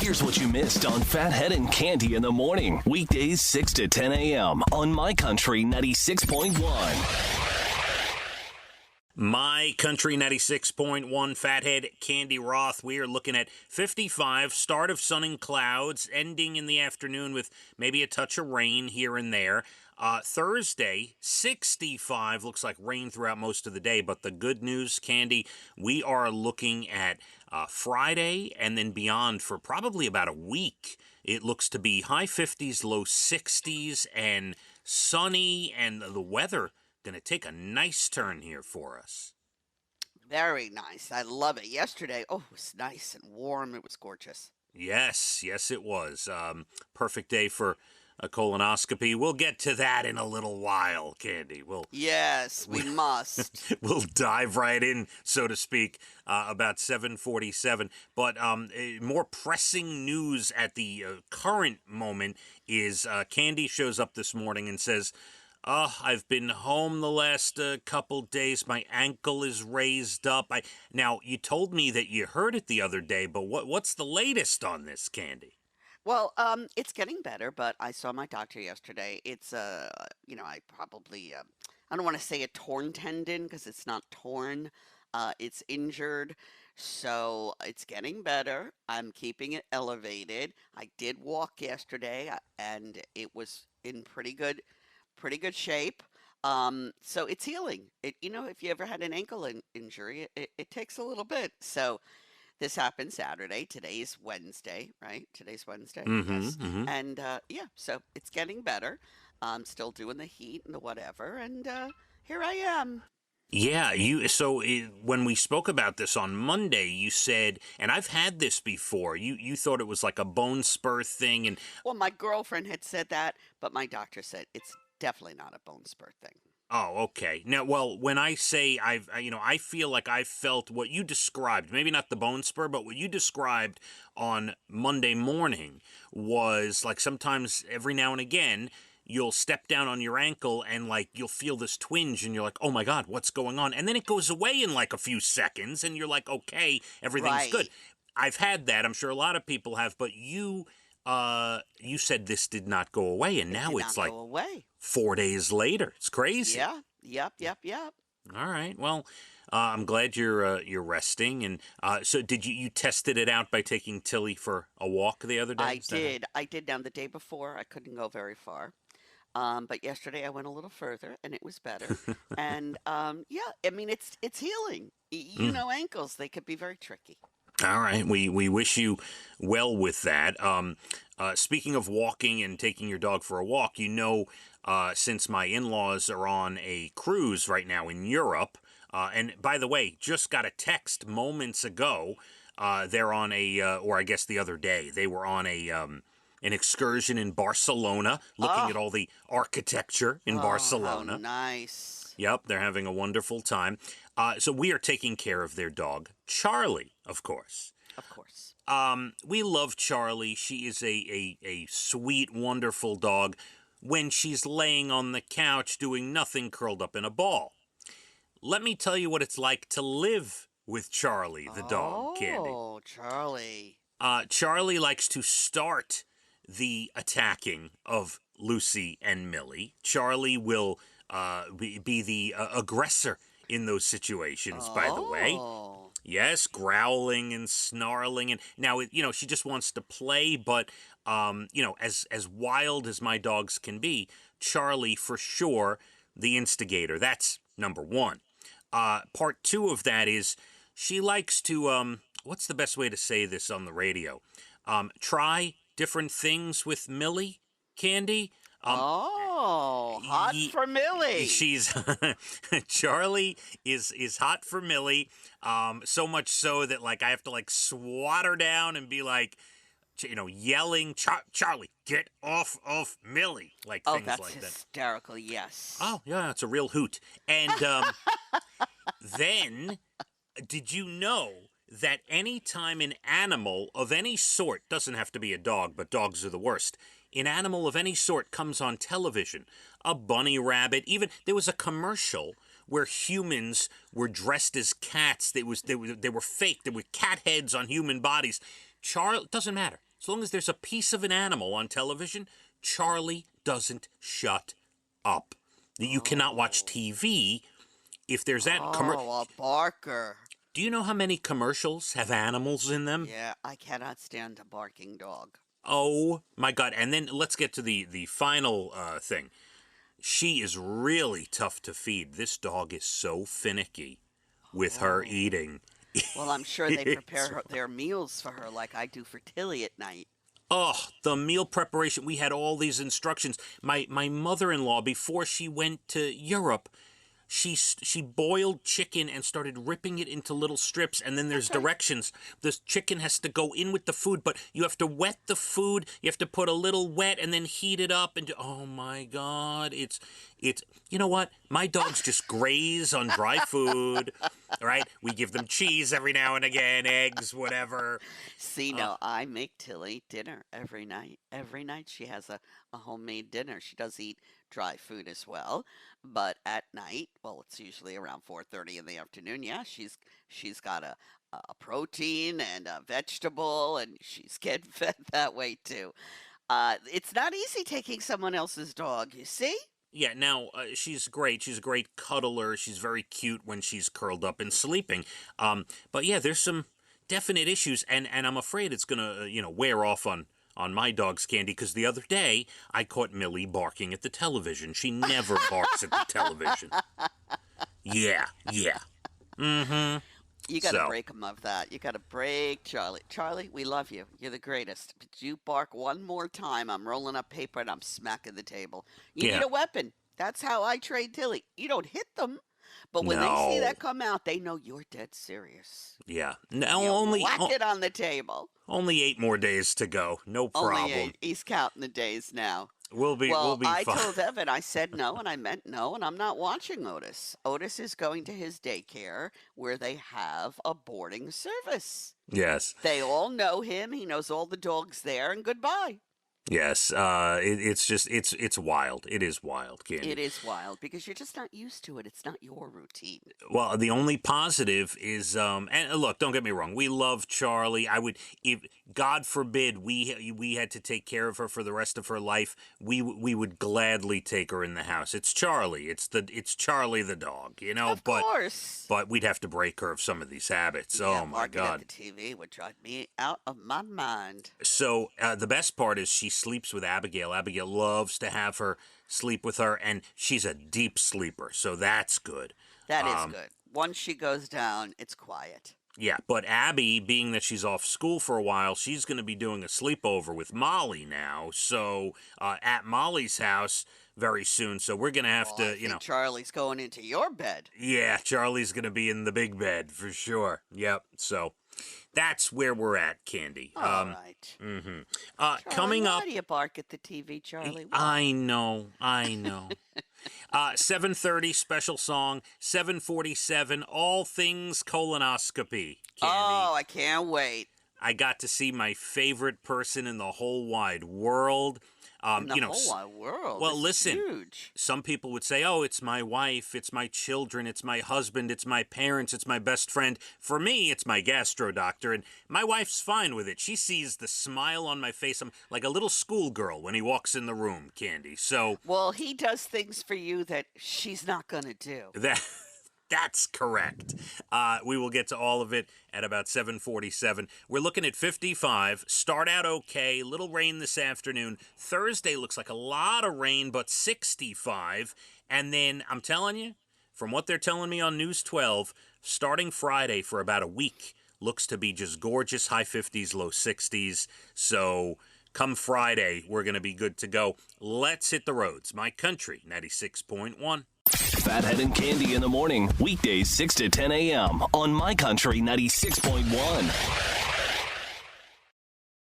Here's what you missed on Phathead and Cande in the morning. Weekdays 6 to 10 a.m. on My Country 96.1. My Country 96.1, Phathead, Cande Roth. We are looking at 55, start of sun and clouds, ending in the afternoon with maybe a touch of rain here and there. Thursday, 65, looks like rain throughout most of the day, but the good news, Cande, we are looking at Friday and then beyond for probably about a week. It looks to be high 50s, low 60s, and sunny, and the weather going to take a nice turn here for us. Very nice. I love it. Yesterday, it was nice and warm. It was gorgeous. Yes, it was. Perfect day for a colonoscopy. We'll get to that in a little while, Cande. Yes, we must. We'll dive right in, so to speak, about 7:47. But more pressing news at the current moment is Cande shows up this morning and says, I've been home the last couple days. My ankle is raised up. Now, you told me that you heard it the other day, but what's the latest on this, Cande? Well, it's getting better, but I saw my doctor yesterday. It's I probably, I don't want to say a torn tendon because it's not torn. It's injured. So it's getting better. I'm keeping it elevated. I did walk yesterday and it was in pretty good shape. So it's healing. If you ever had an ankle injury, it takes a little bit. So this happened Saturday. Today's Wednesday, right? Today's Wednesday. Yes. And so it's getting better. I'm still doing the heat and the whatever, and here I am. Yeah, when we spoke about this on Monday, you said, and I've had this before, you thought it was like a bone spur thing, and well, my girlfriend had said that, but my doctor said it's definitely not a bone spur thing. Oh, okay. Now, well, when I say I feel like I felt what you described, maybe not the bone spur, but what you described on Monday morning was like sometimes every now and again, you'll step down on your ankle and like you'll feel this twinge and you're like, oh my God, what's going on? And then it goes away in like a few seconds and you're like, okay, everything's good. I've had that. I'm sure a lot of people have, but you said this did not go away, and now it's like 4 days later. It's crazy. Yeah. Yep. All right. Well, I'm glad you're resting. And so, did you tested it out by taking Tilly for a walk the other day? I did. Now the day before, I couldn't go very far, but yesterday I went a little further, and it was better. And it's healing. Ankles, they could be very tricky. All right. We wish you well with that. Speaking of walking and taking your dog for a walk, since my in-laws are on a cruise right now in Europe, and by the way, just got a text moments ago, they're on or I guess the other day, they were on an excursion in Barcelona, looking at all the architecture in Barcelona. How nice. Yep, they're having a wonderful time. So we are taking care of their dog, Charlie, of course. Of course. We love Charlie. She is a sweet, wonderful dog when she's laying on the couch doing nothing curled up in a ball. Let me tell you what it's like to live with Charlie, the dog, Cande. Oh, Charlie. Charlie likes to start the attacking of Lucy and Millie. Charlie will be the aggressor in those situations, by the way. Yes, growling and snarling. And now, she just wants to play, but, as wild as my dogs can be, Charlie, for sure, the instigator. That's number one. Part two of that is she likes to, what's the best way to say this on the radio? Try different things with Millie, Cande. Hot for Millie. She's Charlie is hot for Millie. So much so that like I have to like swat her down and be like, yelling, Charlie, get off of Millie, like things like that. Oh, that's hysterical. Yes. Oh yeah, it's a real hoot. And then, did you know that any time an animal of any sort, doesn't have to be a dog, but dogs are the worst, an animal of any sort comes on television, a bunny rabbit, even there was a commercial where humans were dressed as cats. They were fake. There were cat heads on human bodies. Doesn't matter. as long as there's a piece of an animal on television, Charlie doesn't shut up. You cannot watch TV if there's that. A barker. Do you know how many commercials have animals in them? Yeah, I cannot stand a barking dog. Oh, my God. And then let's get to the final thing. She is really tough to feed. This dog is so finicky with her eating. Well, I'm sure they prepare their meals for her like I do for Tilly at night. Oh, the meal preparation. We had all these instructions. My mother-in-law, before she went to Europe, she boiled chicken and started ripping it into little strips, and then there's directions. The chicken has to go in with the food, but you have to wet the food. You have to put a little wet and then heat it up. And oh my God, it's you know what? My dogs just graze on dry food. Right? We give them cheese every now and again, eggs, whatever. See, now I make Tilly dinner every night. Every night she has a homemade dinner. She does eat dry food as well, but at night, well, it's usually around 4:30 in the afternoon. Yeah, she's got a protein and a vegetable, and she's getting fed that way too. It's not easy taking someone else's dog, you see? Yeah, now, she's great. She's a great cuddler. She's very cute when she's curled up and sleeping. But yeah, there's some definite issues, and I'm afraid it's going to, wear off on my dog's Cande, because the other day I caught Millie barking at the television. She never barks at the television. Yeah. Mm-hmm. You got to break him of that. You got to break Charlie. Charlie, we love you. You're the greatest. But you bark one more time, I'm rolling up paper and I'm smacking the table. You need a weapon. That's how I train Tilly. You don't hit them, but when they see that come out, they know you're dead serious. Yeah. Whack it on the table. Only 8 more days to go. No problem. Only 8. He's counting the days now. We'll be Well, I fine. told Evan, I said no, and I meant no, and I'm not watching Otis. Otis is going to his daycare where they have a boarding service. Yes. They all know him. He knows all the dogs there, and goodbye. Yes. It's wild. It is wild, Cande. It is wild because you're just not used to it. It's not your routine. Well, the only positive is, and look, don't get me wrong, we love Charlie. If God forbid we had to take care of her for the rest of her life, we would gladly take her in the house. It's Charlie. It's Charlie the dog, Of course. But we'd have to break her of some of these habits. Oh my God. At the TV would drive me out of my mind. So the best part is she sleeps with Abigail. Abigail loves to have her sleep with her, and she's a deep sleeper, so that's good. That is good. Once she goes down, it's quiet. Yeah, but Abby, being that she's off school for a while, she's going to be doing a sleepover with Molly now, so at Molly's house very soon, so we're going to have to, I think Charlie's going into your bed. Yeah, Charlie's going to be in the big bed, for sure. Yep, so that's where we're at, Cande. All right. Mm-hmm. Charlie, Coming up... why do you bark at the TV, Charlie? I know. 7:30 special song, 7:47 all things colonoscopy. Cande. Oh, I can't wait. I got to see my favorite person in the whole wide world. In the whole wide world. Well, This is listen. huge. Some people would say, "Oh, it's my wife, it's my children, it's my husband, it's my parents, it's my best friend." For me, it's my gastro doctor, and my wife's fine with it. She sees the smile on my face. I'm like a little schoolgirl when he walks in the room, Cande. So, Well, he does things for you that she's not going to do. That's correct. We will get to all of it at about 7:47. We're looking at 55. Start out okay. Little rain this afternoon. Thursday looks like a lot of rain, but 65. And then, I'm telling you, from what they're telling me on News 12, starting Friday for about a week, looks to be just gorgeous. High 50s, low 60s. So come Friday, we're going to be good to go. Let's hit the roads. My Country, 96.1. Phathead and Cande in the morning, weekdays 6 to 10 a.m. on My Country 96.1.